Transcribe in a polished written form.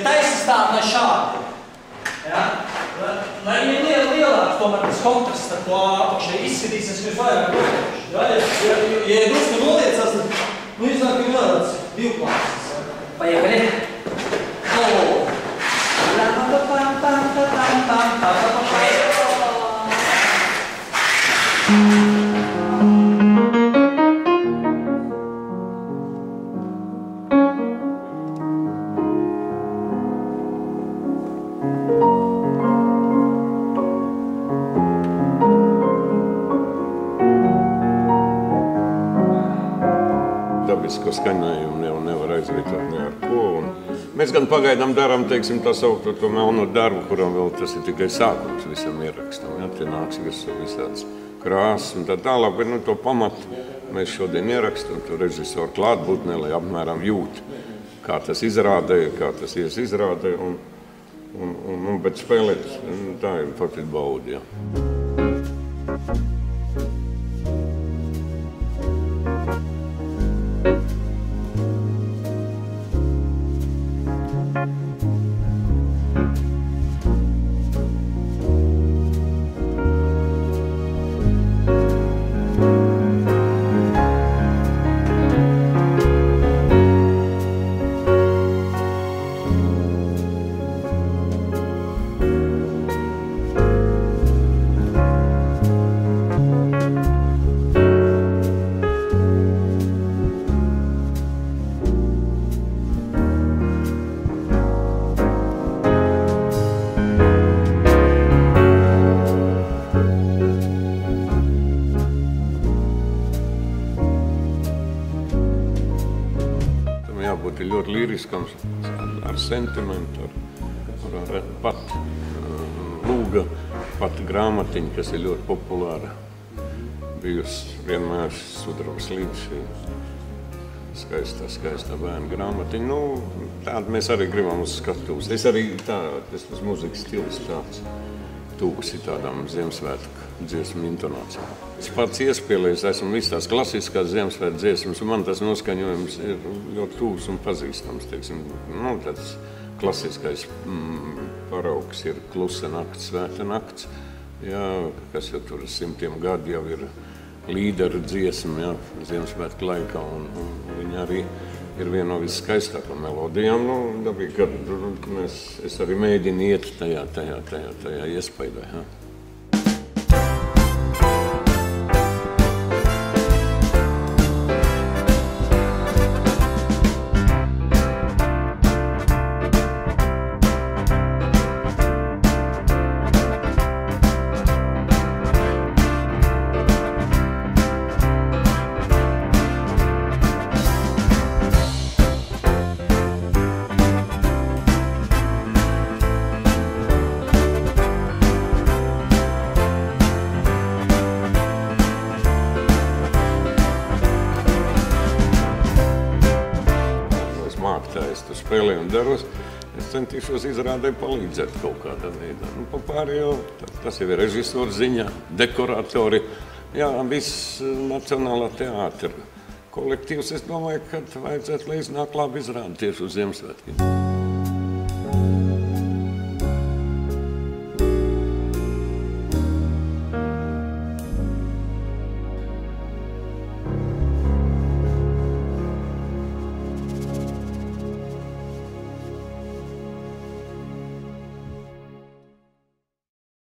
taisistātne šādi. Ja? Lai viņi ir lielāki, tomēr tas kontrasts ar to apakšai izskatīsies, ka viņš vairāk dodoši. Ja ir drusku noliecās, tad iznāk, ka ir tāds divklāsis. Поехали. Dabisko skaņojumu jau nevar aizvietot ne ar ko. Mēs gan pagaidām darām, teiksim, tā saukto to melno darbu, kuram vēl tas ir tikai sākums visam ierakstam. Ja? Te nāks visāds krāsas un tā tālāk, bet to pamatu mēs šodien ierakstam, to režisoru klātbūtnē, lai apmēram jūt, kā tas izrādēja, kā tas izrādē, bet spēlēt, tā ir faktiski baudi, ja. Jābūt ļoti liriskam, ar sentimentu, ar pat lūga, pat grāmatiņa, kas ir ļoti populāra. Bijusi vienmēr Sudrabas līdz skaistā bērnu grāmatiņa. Tādu mēs arī gribam uz skatuves. Es arī tas muzikas stils tāds tūks ir tādām Ziemassvētku dziesmu intonācijām. Es pats iespēlējos, esmu visas tās klasiskās Ziemassvētku dziesmas, un man tas noskaņojums ir ļoti tūs un pazīstams, teiksim. Tāds klasiskais paraugs ir Klusa nakts, Svēta nakts, jā, kas jau tur simtiem gadu jau ir līderu dziesma, jā, Ziemassvētku laikā, un viņa arī ir viena no viskaistākām melodijām. Dabīgi, ka es arī mēģinu iet tajā iespaidā. Ja. Es tur spēlēju un daros, es centīšos izrādē palīdzēt kaut kādā veidā. Pārējo, tas jau ir režisora ziņā, dekoratori, jā, viss Nacionālā teātra kolektīvs. Es domāju, ka vajadzētu, lai iznāk labi izrādi tieši uz Ziemassvētkiem.